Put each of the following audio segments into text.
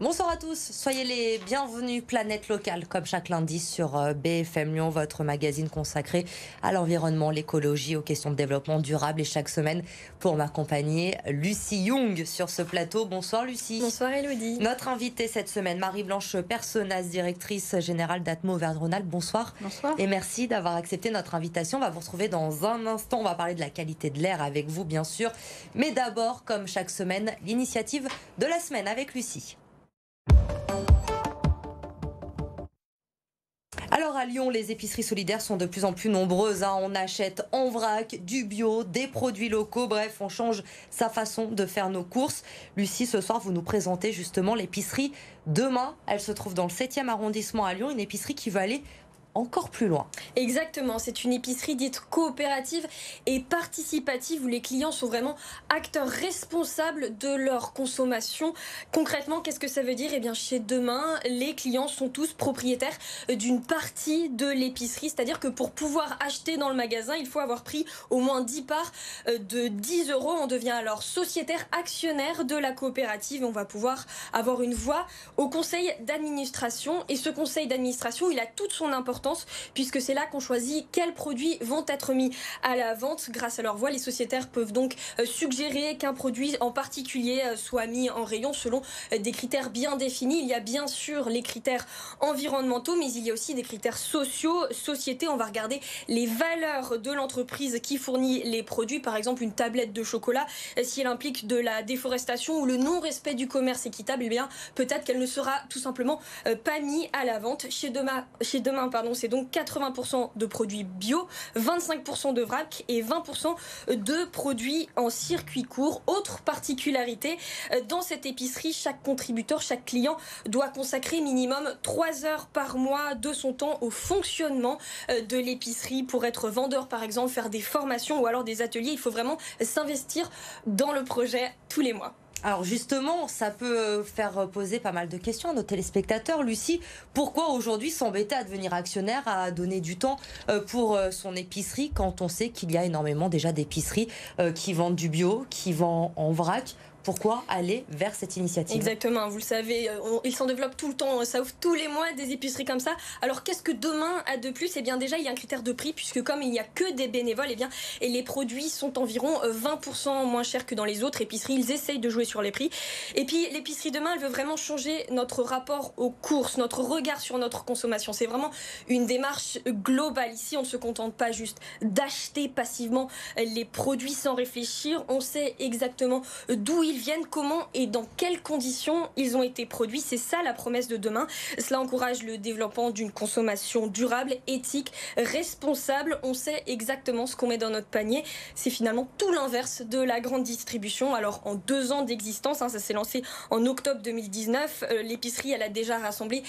Bonsoir à tous, soyez les bienvenus. Planète locale, comme chaque lundi sur BFM Lyon, votre magazine consacré à l'environnement, l'écologie, aux questions de développement durable. Et chaque semaine, pour m'accompagner, Lucie Young sur ce plateau. Bonsoir Lucie. Bonsoir Elodie. Notre invitée cette semaine, Marie-Blanche Personnaz, directrice générale d'Atmo Auvergne-Rhône-Alpes. Bonsoir. Bonsoir. Et merci d'avoir accepté notre invitation. On va vous retrouver dans un instant. On va parler de la qualité de l'air avec vous, bien sûr. Mais d'abord, comme chaque semaine, l'initiative de la semaine avec Lucie. Alors à Lyon, les épiceries solidaires sont de plus en plus nombreuses. On achète en vrac, du bio, des produits locaux. Bref, on change sa façon de faire nos courses. Lucie, ce soir, vous nous présentez justement l'épicerie Demain. Elle se trouve dans le 7e arrondissement à Lyon. Une épicerie qui va aller encore plus loin. Exactement, c'est une épicerie dite coopérative et participative où les clients sont vraiment acteurs responsables de leur consommation. Concrètement, qu'est-ce que ça veut dire ? Eh bien, chez Demain, les clients sont tous propriétaires d'une partie de l'épicerie, c'est-à-dire que pour pouvoir acheter dans le magasin, il faut avoir pris au moins 10 parts de 10 €. On devient alors sociétaire actionnaire de la coopérative et on va pouvoir avoir une voix au conseil d'administration. Et ce conseil d'administration, il a toute son importance puisque c'est là qu'on choisit quels produits vont être mis à la vente. Grâce à leur voix, les sociétaires peuvent donc suggérer qu'un produit en particulier soit mis en rayon selon des critères bien définis. Il y a bien sûr les critères environnementaux, mais il y a aussi des critères sociaux, société. On va regarder les valeurs de l'entreprise qui fournit les produits. Par exemple, une tablette de chocolat, si elle implique de la déforestation ou le non-respect du commerce équitable, eh bien peut-être qu'elle ne sera tout simplement pas mise à la vente. Chez Demain, c'est donc 80% de produits bio, 25% de vrac et 20% de produits en circuit court. Autre particularité, dans cette épicerie, chaque contributeur, chaque client doit consacrer minimum 3 heures par mois de son temps au fonctionnement de l'épicerie. Pour être vendeur, par exemple, faire des formations ou alors des ateliers, il faut vraiment s'investir dans le projet tous les mois. Alors justement, ça peut faire poser pas mal de questions à nos téléspectateurs. Lucie, pourquoi aujourd'hui s'embêter à devenir actionnaire, à donner du temps pour son épicerie quand on sait qu'il y a énormément déjà d'épiceries qui vendent du bio, qui vendent en vrac ? Pourquoi aller vers cette initiative ? Exactement, vous le savez, il s'en développe tout le temps, ça ouvre tous les mois des épiceries comme ça. Alors qu'est-ce que Demain a de plus ? Eh bien déjà, il y a un critère de prix, puisque comme il n'y a que des bénévoles, et les produits sont environ 20% moins chers que dans les autres épiceries. Ils essayent de jouer sur les prix. Et puis l'épicerie Demain, elle veut vraiment changer notre rapport aux courses, notre regard sur notre consommation. C'est vraiment une démarche globale. Ici, on ne se contente pas juste d'acheter passivement les produits sans réfléchir. On sait exactement d'où ils viennent, comment et dans quelles conditions ils ont été produits. C'est ça la promesse de Demain. Cela encourage le développement d'une consommation durable, éthique, responsable. On sait exactement ce qu'on met dans notre panier. C'est finalement tout l'inverse de la grande distribution. Alors en 2 ans d'existence, ça s'est lancé en octobre 2019, l'épicerie elle a déjà rassemblé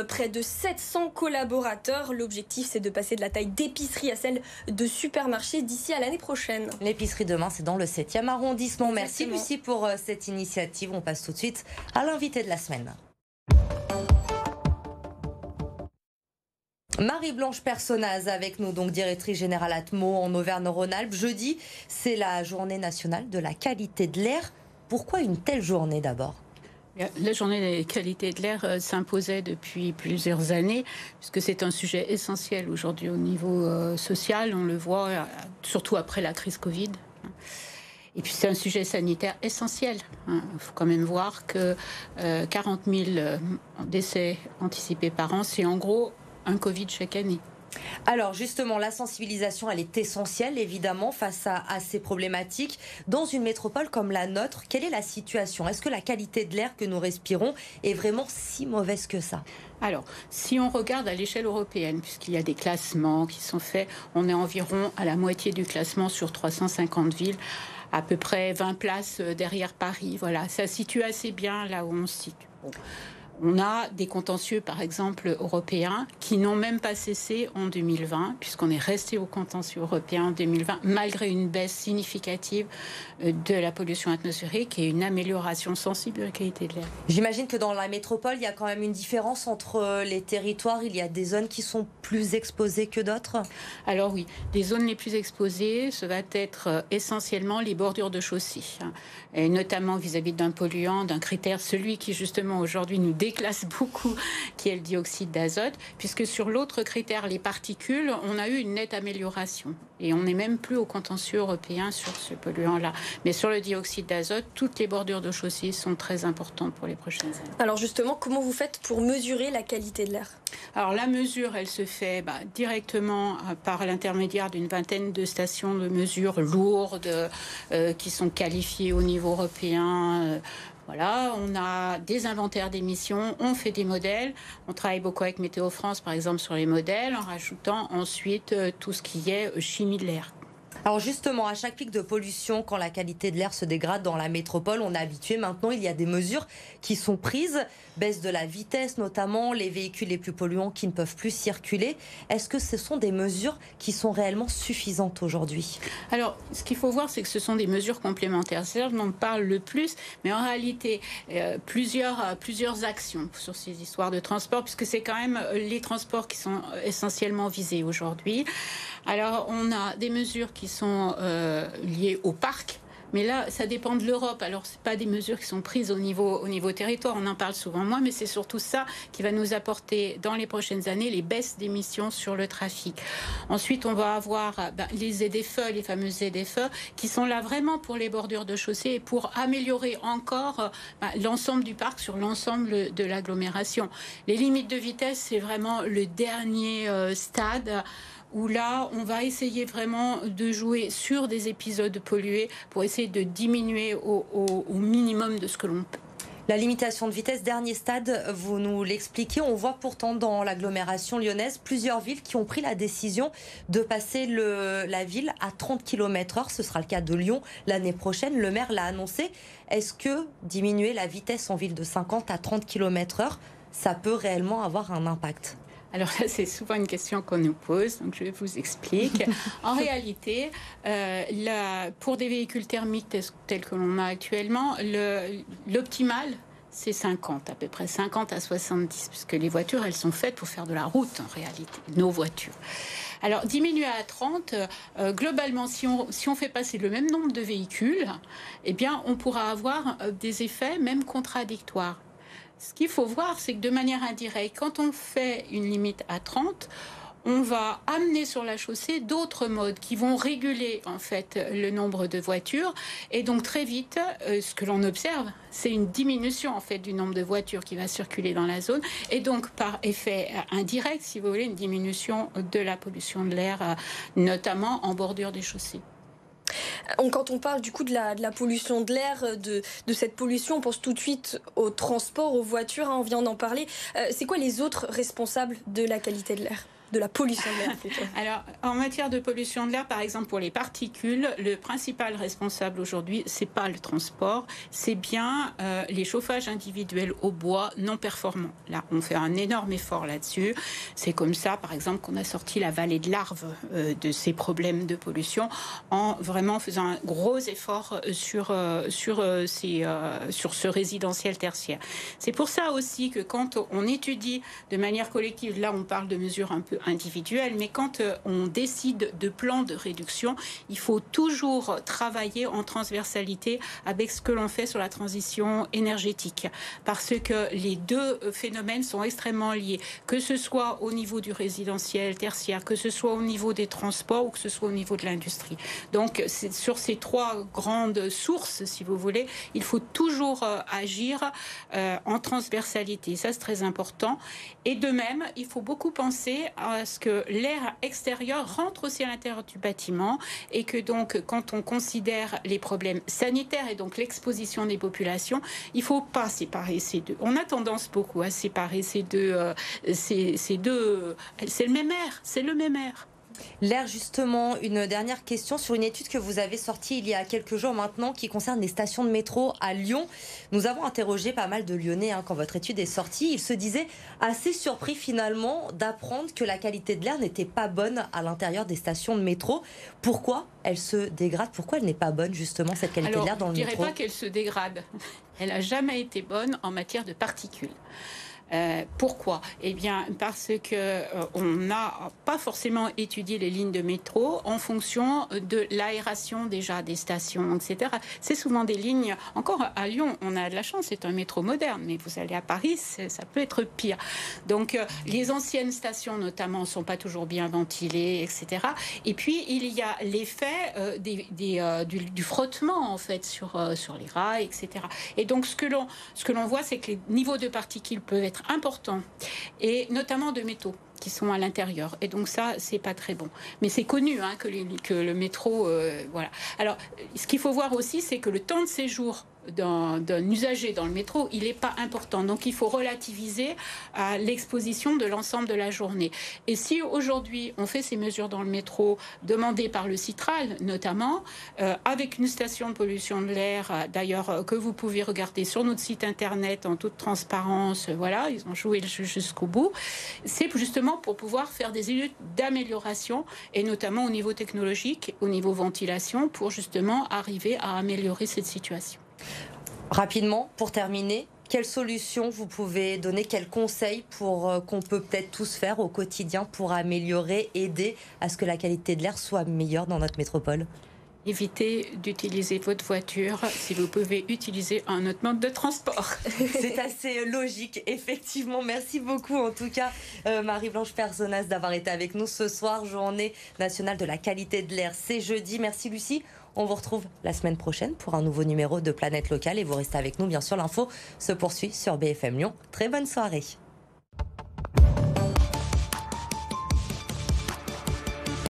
près de 700 collaborateurs. L'objectif c'est de passer de la taille d'épicerie à celle de supermarché d'ici à l'année prochaine. L'épicerie Demain, c'est dans le 7e arrondissement. Exactement. Merci Lucie pour cette initiative. On passe tout de suite à l'invité de la semaine. Marie-Blanche Personnaz avec nous, donc directrice générale Atmo en Auvergne-Rhône-Alpes. Jeudi, c'est la journée nationale de la qualité de l'air. Pourquoi une telle journée d'abord ? La journée de qualité de l'air s'imposait depuis plusieurs années, puisque c'est un sujet essentiel aujourd'hui au niveau social. On le voit surtout après la crise Covid. Et puis c'est un sujet sanitaire essentiel. Il faut quand même voir que 40 000 décès anticipés par an, c'est en gros un Covid chaque année. Alors justement, la sensibilisation, elle est essentielle évidemment face à ces problématiques. Dans une métropole comme la nôtre, quelle est la situation ? Est-ce que la qualité de l'air que nous respirons est vraiment si mauvaise que ça ? Alors, si on regarde à l'échelle européenne, puisqu'il y a des classements qui sont faits, on est environ à la moitié du classement sur 350 villes, à peu près 20 places derrière Paris. Voilà, ça situe assez bien là où on se situe. Bon. On a des contentieux, par exemple, européens, qui n'ont même pas cessé en 2020, puisqu'on est resté au contentieux européen en 2020, malgré une baisse significative de la pollution atmosphérique et une amélioration sensible de la qualité de l'air. J'imagine que dans la métropole, il y a quand même une différence entre les territoires. Il y a des zones qui sont plus exposées que d'autres. Alors oui, les zones les plus exposées, ça va être essentiellement les bordures de chaussée, et notamment vis-à-vis d'un polluant, d'un critère, celui qui justement aujourd'hui nous déclasse beaucoup, qui est le dioxyde d'azote, puisque sur l'autre critère, les particules, on a eu une nette amélioration. Et on n'est même plus au contentieux européen sur ce polluant-là. Mais sur le dioxyde d'azote, toutes les bordures de chaussée sont très importantes pour les prochaines années. Alors justement, comment vous faites pour mesurer la qualité de l'air ? Alors la mesure, elle se fait directement par l'intermédiaire d'une vingtaine de stations de mesure lourdes qui sont qualifiées au niveau européen. Voilà, on a des inventaires d'émissions, on fait des modèles. On travaille beaucoup avec Météo France, par exemple, sur les modèles, en rajoutant ensuite tout ce qui est chimie de l'air. Alors justement, à chaque pic de pollution, quand la qualité de l'air se dégrade dans la métropole, on est habitué maintenant, il y a des mesures qui sont prises, baisse de la vitesse notamment, les véhicules les plus polluants qui ne peuvent plus circuler. Est-ce que ce sont des mesures qui sont réellement suffisantes aujourd'hui ? Alors, ce qu'il faut voir, c'est que ce sont des mesures complémentaires. C'est là que l'on parle le plus, mais en réalité, plusieurs actions sur ces histoires de transport, puisque c'est quand même les transports qui sont essentiellement visés aujourd'hui. Alors, on a des mesures qui sont liées au parc. Mais là, ça dépend de l'Europe. Alors, ce n'est pas des mesures qui sont prises au niveau territoire. On en parle souvent moins, mais c'est surtout ça qui va nous apporter, dans les prochaines années, les baisses d'émissions sur le trafic. Ensuite, on va avoir les ZFE, les fameuses ZFE, qui sont là vraiment pour les bordures de chaussée et pour améliorer encore l'ensemble du parc sur l'ensemble de l'agglomération. Les limites de vitesse, c'est vraiment le dernier stade où là, on va essayer vraiment de jouer sur des épisodes pollués pour essayer de diminuer au minimum de ce que l'on peut. La limitation de vitesse, dernier stade, vous nous l'expliquez. On voit pourtant dans l'agglomération lyonnaise plusieurs villes qui ont pris la décision de passer la ville à 30 km/h. Ce sera le cas de Lyon l'année prochaine. Le maire l'a annoncé. Est-ce que diminuer la vitesse en ville de 50 à 30 km/h, ça peut réellement avoir un impact ? Alors là, c'est souvent une question qu'on nous pose, donc je vous explique. En réalité, pour des véhicules thermiques tels que l'on a actuellement, l'optimal, c'est 50, à peu près 50 à 70, puisque les voitures, elles sont faites pour faire de la route, en réalité, nos voitures. Alors, diminuer à 30, globalement, si on fait passer le même nombre de véhicules, eh bien, on pourra avoir des effets même contradictoires. Ce qu'il faut voir, c'est que de manière indirecte, quand on fait une limite à 30, on va amener sur la chaussée d'autres modes qui vont réguler en fait le nombre de voitures. Et donc très vite, ce que l'on observe, c'est une diminution en fait du nombre de voitures qui va circuler dans la zone. Et donc par effet indirect, si vous voulez, une diminution de la pollution de l'air, notamment en bordure des chaussées. Quand on parle du coup de la pollution de l'air, de cette pollution, on pense tout de suite au transport, aux voitures, on vient d'en parler. C'est quoi les autres responsables de la qualité de l'air ? De la pollution de l'air plutôt. Alors, en matière de pollution de l'air, par exemple pour les particules, le principal responsable aujourd'hui, c'est pas le transport, c'est bien les chauffages individuels au bois non performants. Là, on fait un énorme effort là-dessus. C'est comme ça, par exemple, qu'on a sorti la vallée de l'Arve de ces problèmes de pollution en vraiment faisant un gros effort sur ce résidentiel tertiaire. C'est pour ça aussi que quand on étudie de manière collective, là on parle de mesures un peu individuelles, mais quand on décide de plans de réduction, il faut toujours travailler en transversalité avec ce que l'on fait sur la transition énergétique, parce que les deux phénomènes sont extrêmement liés, que ce soit au niveau du résidentiel tertiaire, que ce soit au niveau des transports ou que ce soit au niveau de l'industrie. Donc c'est sur ces trois grandes sources, si vous voulez, il faut toujours agir en transversalité. Ça, c'est très important. Et de même, il faut beaucoup penser à ce que l'air extérieur rentre aussi à l'intérieur du bâtiment et que donc, quand on considère les problèmes sanitaires et donc l'exposition des populations, il ne faut pas séparer ces deux. On a tendance beaucoup à séparer ces deux. C'est le même air, c'est le même air. L'air, justement, une dernière question sur une étude que vous avez sortie il y a quelques jours maintenant qui concerne les stations de métro à Lyon. Nous avons interrogé pas mal de Lyonnais quand votre étude est sortie. Ils se disaient assez surpris finalement d'apprendre que la qualité de l'air n'était pas bonne à l'intérieur des stations de métro. Pourquoi elle se dégrade? Pourquoi elle n'est pas bonne justement cette qualité de l'air dans le métro? Je ne dirais pas qu'elle se dégrade. Elle n'a jamais été bonne en matière de particules. Pourquoi? Eh bien, parce que on n'a pas forcément étudié les lignes de métro en fonction de l'aération déjà des stations, etc. C'est souvent des lignes. Encore à Lyon, on a de la chance, c'est un métro moderne, mais vous allez à Paris, ça peut être pire. Donc, les anciennes stations, notamment, ne sont pas toujours bien ventilées, etc. Et puis, il y a l'effet du frottement, en fait, sur les rails, etc. Et donc, ce que l'on voit, c'est que les niveaux de particules peuvent être importants, et notamment de métaux qui sont à l'intérieur. Et donc ça, c'est pas très bon. Mais c'est connu que le métro... voilà. Alors, ce qu'il faut voir aussi, c'est que le temps de séjour d'un usager dans le métro, il n'est pas important. Donc, il faut relativiser à l'exposition de l'ensemble de la journée. Et si aujourd'hui, on fait ces mesures dans le métro, demandées par le Citral, notamment, avec une station de pollution de l'air, d'ailleurs, que vous pouvez regarder sur notre site Internet en toute transparence, voilà, ils ont joué le jeu jusqu'au bout, c'est justement pour pouvoir faire des études d'amélioration, et notamment au niveau technologique, au niveau ventilation, pour justement arriver à améliorer cette situation. Rapidement, pour terminer, quelles solutions vous pouvez donner, quels conseils qu'on peut peut-être tous faire au quotidien pour améliorer, aider à ce que la qualité de l'air soit meilleure dans notre métropole? Évitez d'utiliser votre voiture si vous pouvez utiliser un autre mode de transport. C'est assez logique, effectivement. Merci beaucoup, en tout cas, Marie-Blanche Personnaz, d'avoir été avec nous ce soir, journée nationale de la qualité de l'air. C'est jeudi. Merci, Lucie. On vous retrouve la semaine prochaine pour un nouveau numéro de Planète Locale et vous restez avec nous. Bien sûr, l'info se poursuit sur BFM Lyon. Très bonne soirée.